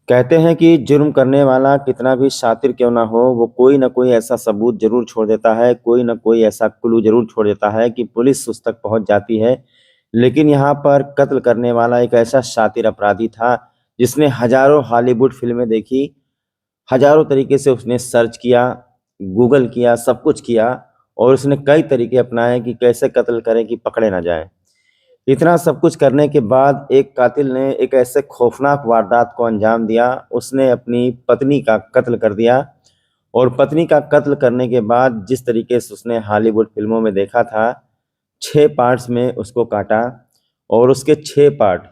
कहते हैं कि जुर्म करने वाला कितना भी शातिर क्यों ना हो, वो कोई ना कोई ऐसा सबूत ज़रूर छोड़ देता है, कोई ना कोई ऐसा क्लू ज़रूर छोड़ देता है कि पुलिस उस तक पहुँच जाती है। लेकिन यहाँ पर कत्ल करने वाला एक ऐसा शातिर अपराधी था, जिसने हज़ारों हॉलीवुड फ़िल्में देखी, हज़ारों तरीके से उसने सर्च किया, गूगल किया, सब कुछ किया और उसने कई तरीके अपनाए कि कैसे कत्ल करें कि पकड़े ना जाएँ। इतना सब कुछ करने के बाद एक कातिल ने एक ऐसे खौफनाक वारदात को अंजाम दिया। उसने अपनी पत्नी का कत्ल कर दिया और पत्नी का कत्ल करने के बाद जिस तरीके से उसने हॉलीवुड फ़िल्मों में देखा था, 6 पार्ट्स में उसको काटा और उसके 6 पार्ट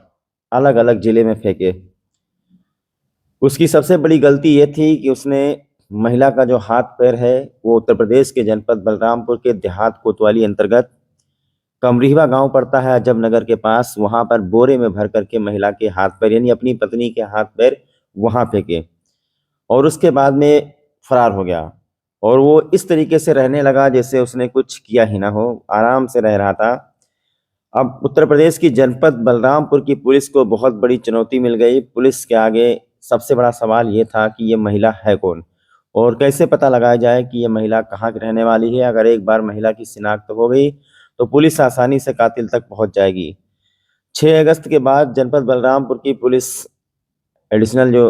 अलग-अलग ज़िले में फेंके। उसकी सबसे बड़ी गलती ये थी कि उसने महिला का जो हाथ-पैर है, वो उत्तर प्रदेश के जनपद बलरामपुर के देहात कोतवाली अंतर्गत कमरिहवा गाँव पड़ता है अजब नगर के पास, वहाँ पर बोरे में भर कर के महिला के हाथ-पैर यानी अपनी पत्नी के हाथ-पैर वहाँ फेंके और उसके बाद में फरार हो गया और वो इस तरीके से रहने लगा जैसे उसने कुछ किया ही ना हो, आराम से रह रहा था। अब उत्तर प्रदेश की जनपद बलरामपुर की पुलिस को बहुत बड़ी चुनौती मिल गई। पुलिस के आगे सबसे बड़ा सवाल ये था कि ये महिला है कौन? और कैसे पता लगाया जाए कि ये महिला कहाँ की रहने वाली है? अगर एक बार महिला की शिनाख्त हो गई, तो पुलिस आसानी से कातिल तक पहुँच जाएगी। 6 अगस्त के बाद जनपद बलरामपुर की पुलिस एडिशनल जो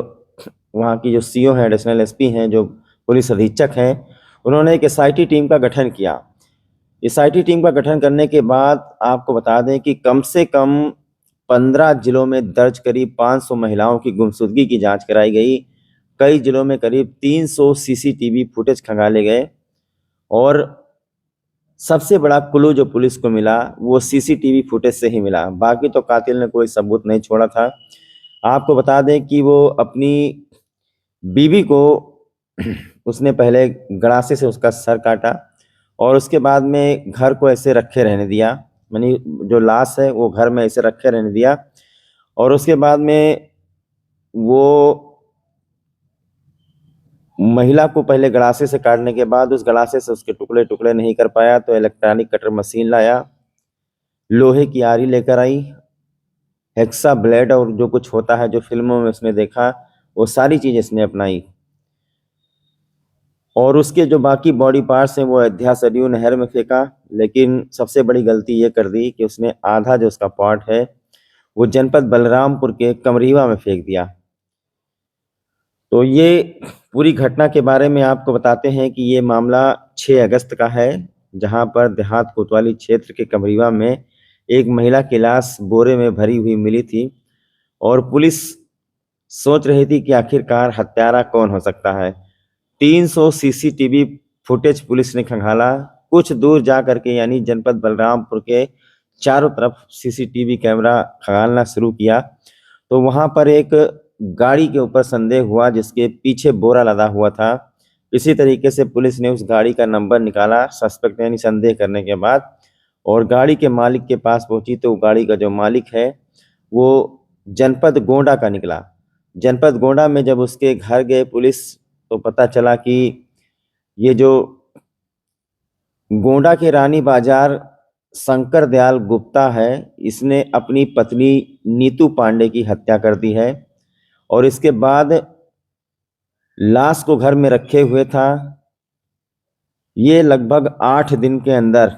वहाँ की जो सीओ हैं, एडिशनल एसपी हैं, जो पुलिस अधीक्षक हैं, उन्होंने एक एसआईटी टीम का गठन किया। एसआईटी टीम का गठन करने के बाद आपको बता दें कि कम से कम 15 जिलों में दर्ज करीब 500 महिलाओं की गुमशुदगी की जाँच कराई गई। कई जिलों में करीब 300 सीसीटीवी फुटेज खंगाले गए और सबसे बड़ा क्लू जो पुलिस को मिला, वो सीसीटीवी फुटेज से ही मिला। बाकी तो कातिल ने कोई सबूत नहीं छोड़ा था। आपको बता दें कि वो अपनी बीवी को उसने पहले गड़ासे से उसका सर काटा और उसके बाद में घर को ऐसे रखे रहने दिया, यानी जो लाश है वो घर में ऐसे रखे रहने दिया और उसके बाद में वो महिला को पहले गड़ासे से काटने के बाद उस गड़ासे से उसके टुकड़े-टुकड़े नहीं कर पाया तो इलेक्ट्रॉनिक कटर मशीन लाया, लोहे की आरी लेकर आई, हेक्सा ब्लेड और जो कुछ होता है जो फ़िल्मों में उसने देखा, वो सारी चीज़ इसने अपनाई। और उसके जो बाकी बॉडी पार्ट्स हैं वो अयोध्या सरयू नहर में फेंका, लेकिन सबसे बड़ी गलती ये कर दी कि उसने आधा जो उसका पार्ट है, वो जनपद बलरामपुर के कमरिवा में फेंक दिया। तो ये पूरी घटना के बारे में आपको बताते हैं कि ये मामला 6 अगस्त का है, जहाँ पर देहात कोतवाली क्षेत्र के कमरिवा में एक महिला की लाश बोरे में भरी हुई मिली थी और पुलिस सोच रही थी कि आखिरकार हत्यारा कौन हो सकता है। 300 सीसीटीवी फुटेज पुलिस ने खंगाला। कुछ दूर जा कर के यानी जनपद बलरामपुर के चारों तरफ सीसीटीवी कैमरा खंगालना शुरू किया, तो वहाँ पर एक गाड़ी के ऊपर संदेह हुआ जिसके पीछे बोरा लदा हुआ था। इसी तरीके से पुलिस ने उस गाड़ी का नंबर निकाला सस्पेक्ट यानी संदेह करने के बाद और गाड़ी के मालिक के पास पहुँची तो गाड़ी का जो मालिक है, वो जनपद गोंडा का निकला। जनपद गोंडा में जब उसके घर गए पुलिस तो पता चला कि ये जो गोंडा के रानी बाजार शंकर दयाल गुप्ता है, इसने अपनी पत्नी नीतू पांडे की हत्या कर दी है और इसके बाद लाश को घर में रखे हुए था। ये लगभग 8 दिन के अंदर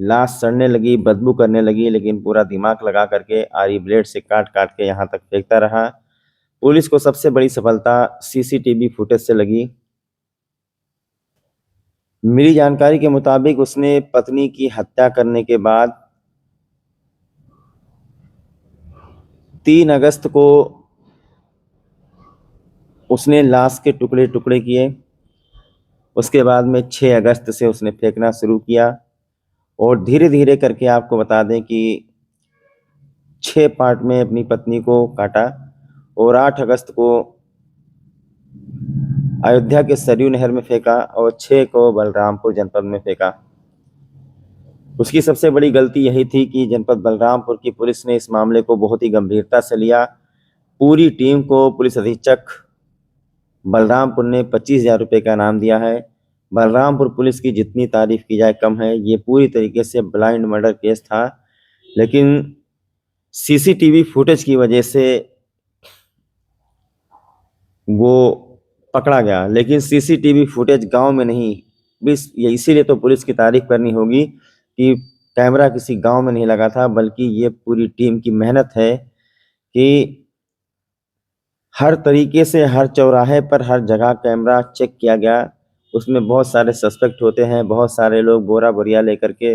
लाश सड़ने लगी, बदबू करने लगी, लेकिन पूरा दिमाग लगा करके आरी ब्लेड से काट-काट के यहाँ तक फेंकता रहा। पुलिस को सबसे बड़ी सफलता सीसीटीवी फुटेज से लगी। मिली जानकारी के मुताबिक उसने पत्नी की हत्या करने के बाद 3 अगस्त को उसने लाश के टुकड़े-टुकड़े किए। उसके बाद में 6 अगस्त से उसने फेंकना शुरू किया और धीरे-धीरे करके आपको बता दें कि 6 पार्ट में अपनी पत्नी को काटा और 8 अगस्त को अयोध्या के सरयू नहर में फेंका और 6 को बलरामपुर जनपद में फेंका। उसकी सबसे बड़ी गलती यही थी कि जनपद बलरामपुर की पुलिस ने इस मामले को बहुत ही गंभीरता से लिया। पूरी टीम को पुलिस अधीक्षक बलरामपुर ने 25,000 रुपये का इनाम दिया है। बलरामपुर पुलिस की जितनी तारीफ़ की जाए कम है। ये पूरी तरीके से ब्लाइंड मर्डर केस था, लेकिन सीसीटीवी फुटेज की वजह से वो पकड़ा गया। लेकिन सीसीटीवी फुटेज गांव में नहीं, बस ये इसीलिए तो पुलिस की तारीफ करनी होगी कि कैमरा किसी गांव में नहीं लगा था, बल्कि ये पूरी टीम की मेहनत है कि हर तरीके से हर चौराहे पर हर जगह कैमरा चेक किया गया। उसमें बहुत सारे सस्पेक्ट होते हैं, बहुत सारे लोग बोरा बोरिया लेकर के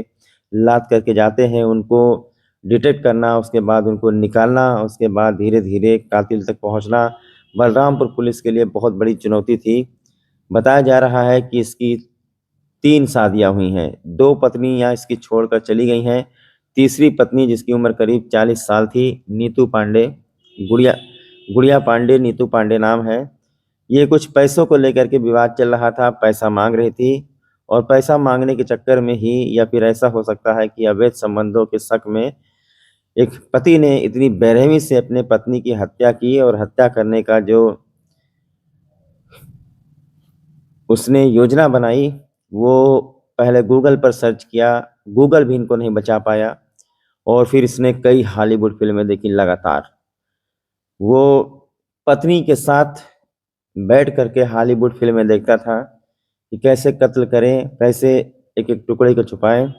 लाद करके जाते हैं, उनको डिटेक्ट करना, उसके बाद उनको निकालना, उसके बाद धीरे धीरे कातिल तक पहुंचना बलरामपुर पुलिस के लिए बहुत बड़ी चुनौती थी। बताया जा रहा है कि इसकी 3 शादियां हुई हैं, 2 पत्नियां इसकी छोड़कर चली गई हैं। तीसरी पत्नी जिसकी उम्र करीब 40 साल थी, नीतू पांडे, गुड़िया गुड़िया पांडे, नीतू पांडे नाम है। ये कुछ पैसों को लेकर के विवाद चल रहा था, पैसा मांग रही थी और पैसा मांगने के चक्कर में ही, या फिर ऐसा हो सकता है कि अवैध संबंधों के शक में एक पति ने इतनी बेरहमी से अपने पत्नी की हत्या की, और हत्या करने का जो उसने योजना बनाई वो पहले गूगल पर सर्च किया, गूगल भी इनको नहीं बचा पाया, और फिर इसने कई हॉलीवुड फिल्में देखी लगातार। वो पत्नी के साथ बैठ करके हॉलीवुड फिल्में देखता था कि कैसे कत्ल करें, कैसे एक एक टुकड़े को छुपाएं।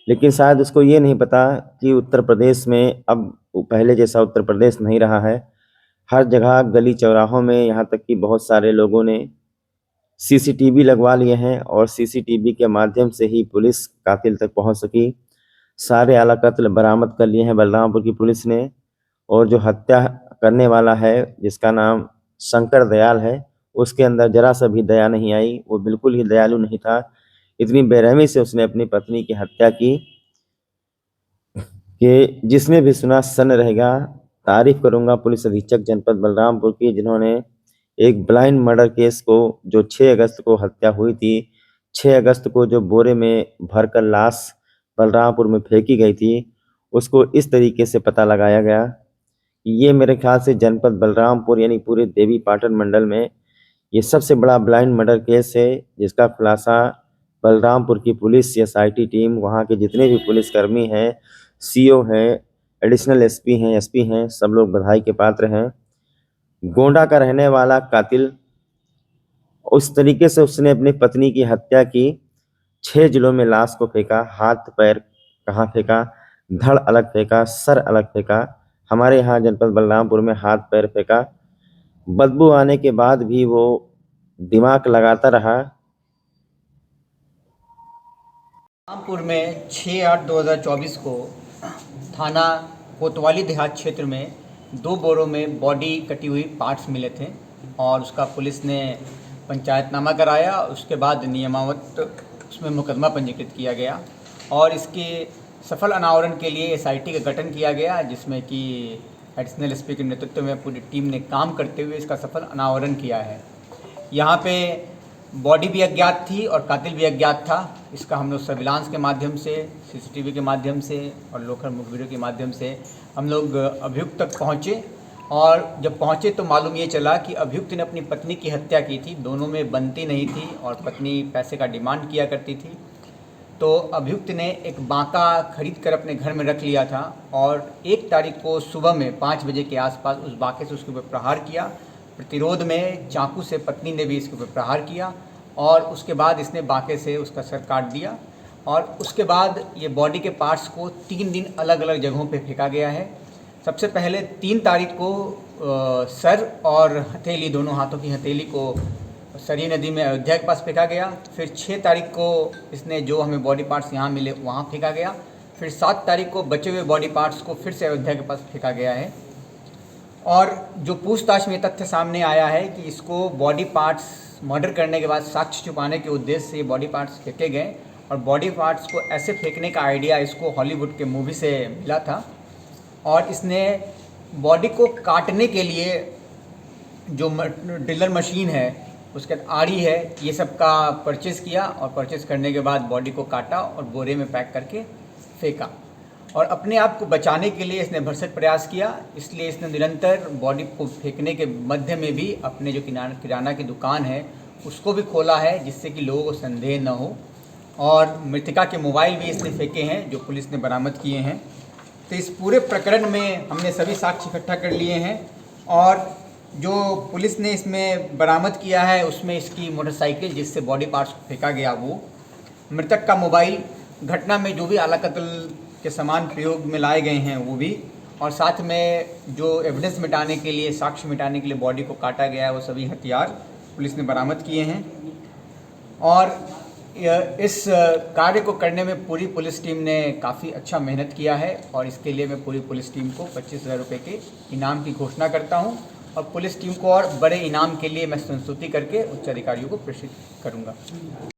लेकिन शायद उसको ये नहीं पता कि उत्तर प्रदेश में अब पहले जैसा उत्तर प्रदेश नहीं रहा है। हर जगह गली चौराहों में, यहाँ तक कि बहुत सारे लोगों ने सीसीटीवी लगवा लिए हैं, और सीसीटीवी के माध्यम से ही पुलिस कातिल तक पहुंच सकी। सारे आला कत्ल बरामद कर लिए हैं बलरामपुर की पुलिस ने, और जो हत्या करने वाला है जिसका नाम शंकर दयाल है, उसके अंदर जरा सा भी दया नहीं आई। वो बिल्कुल ही दयालु नहीं था, इतनी बेरहमी से उसने अपनी पत्नी की हत्या की कि जिसने भी सुना सन्न रहेगा। तारीफ करूंगा पुलिस अधीक्षक जनपद बलरामपुर की, जिन्होंने एक ब्लाइंड मर्डर केस को, जो 6 अगस्त को हत्या हुई थी, 6 अगस्त को जो बोरे में भरकर लाश बलरामपुर में फेंकी गई थी, उसको इस तरीके से पता लगाया गया। ये मेरे ख्याल से जनपद बलरामपुर यानी पूरे देवी पाटन मंडल में ये सबसे बड़ा ब्लाइंड मर्डर केस है, जिसका खुलासा बलरामपुर की पुलिस एसआईटी टीम, वहाँ के जितने भी पुलिसकर्मी हैं, सीओ हैं, एडिशनल एसपी हैं, एसपी हैं, सब लोग बधाई के पात्र हैं। गोंडा का रहने वाला कातिल उस तरीके से उसने अपनी पत्नी की हत्या की, 6 जिलों में लाश को फेंका, हाथ पैर कहाँ फेंका, धड़ अलग फेंका, सर अलग फेंका। हमारे यहाँ जनपद बलरामपुर में हाथ पैर फेंका। बदबू आने के बाद भी वो दिमाग लगाता रहा। रामपुर में 6/8/2024 को थाना कोतवाली देहात क्षेत्र में 2 बोरों में बॉडी कटी हुई पार्ट्स मिले थे, और उसका पुलिस ने पंचायतनामा कराया। उसके बाद नियमावत उसमें मुकदमा पंजीकृत किया गया, और इसके सफल अनावरण के लिए एसआईटी का गठन किया गया, जिसमें कि एडिशनल एसपी के नेतृत्व में पूरी टीम ने काम करते हुए इसका सफल अनावरण किया है। यहाँ पे बॉडी भी अज्ञात थी और कातिल भी अज्ञात था। इसका हम लोग सर्विलांस के माध्यम से, सीसीटीवी के माध्यम से और लोकल मुखबिरों के माध्यम से हम लोग अभियुक्त तक पहुँचे, और जब पहुँचे तो मालूम ये चला कि अभियुक्त ने अपनी पत्नी की हत्या की थी। दोनों में बनती नहीं थी और पत्नी पैसे का डिमांड किया करती थी। तो अभियुक्त ने एक बांका खरीद कर अपने घर में रख लिया था, और 1 तारीख को सुबह में 5 बजे के आसपास उस बांके से उसके ऊपर प्रहार किया। प्रतिरोध में चाकू से पत्नी ने भी इसके ऊपर प्रहार किया, और उसके बाद इसने बांके से उसका सर काट दिया। और उसके बाद ये बॉडी के पार्ट्स को 3 दिन अलग अलग जगहों पे फेंका गया है। सबसे पहले 3 तारीख को सर और हथेली, दोनों हाथों की हथेली को सरयू नदी में अयोध्या के पास फेंका गया। फिर 6 तारीख को इसने जो हमें बॉडी पार्ट्स यहाँ मिले वहाँ फेंका गया। फिर 7 तारीख को बचे हुए बॉडी पार्ट्स को फिर से अयोध्या के पास फेंका गया है। और जो पूछताछ में तथ्य सामने आया है कि इसको बॉडी पार्ट्स मर्डर करने के बाद साक्ष्य छुपाने के उद्देश्य से ये बॉडी पार्ट्स फेंके गए, और बॉडी पार्ट्स को ऐसे फेंकने का आइडिया इसको हॉलीवुड के मूवी से मिला था। और इसने बॉडी को काटने के लिए जो ड्रिलर मशीन है, उसके बाद आड़ी है, ये सब का परचेज़ किया, और परचेज़ करने के बाद बॉडी को काटा और बोरे में पैक करके फेंका। और अपने आप को बचाने के लिए इसने भरसक प्रयास किया, इसलिए इसने निरंतर बॉडी को फेंकने के मध्य में भी अपने जो किराना की दुकान है उसको भी खोला है, जिससे कि लोगों को संदेह न हो। और मृतका के मोबाइल भी इसने फेंके हैं, जो पुलिस ने बरामद किए हैं। तो इस पूरे प्रकरण में हमने सभी साक्ष्य इकट्ठा कर लिए हैं, और जो पुलिस ने इसमें बरामद किया है उसमें इसकी मोटरसाइकिल जिससे बॉडी पार्ट्स फेंका गया वो, मृतक का मोबाइल, घटना में जो भी आला कत्ल के समान प्रयोग में लाए गए हैं वो भी, और साथ में जो एविडेंस मिटाने के लिए, साक्ष्य मिटाने के लिए बॉडी को काटा गया है वो सभी हथियार पुलिस ने बरामद किए हैं। और इस कार्य को करने में पूरी पुलिस टीम ने काफ़ी अच्छा मेहनत किया है और इसके लिए मैं पूरी पुलिस टीम को 25,000 रुपये के इनाम की घोषणा करता हूं और पुलिस टीम को और बड़े इनाम के लिए मैं संस्तुति करके उच्च अधिकारियों को प्रेषित करूंगा।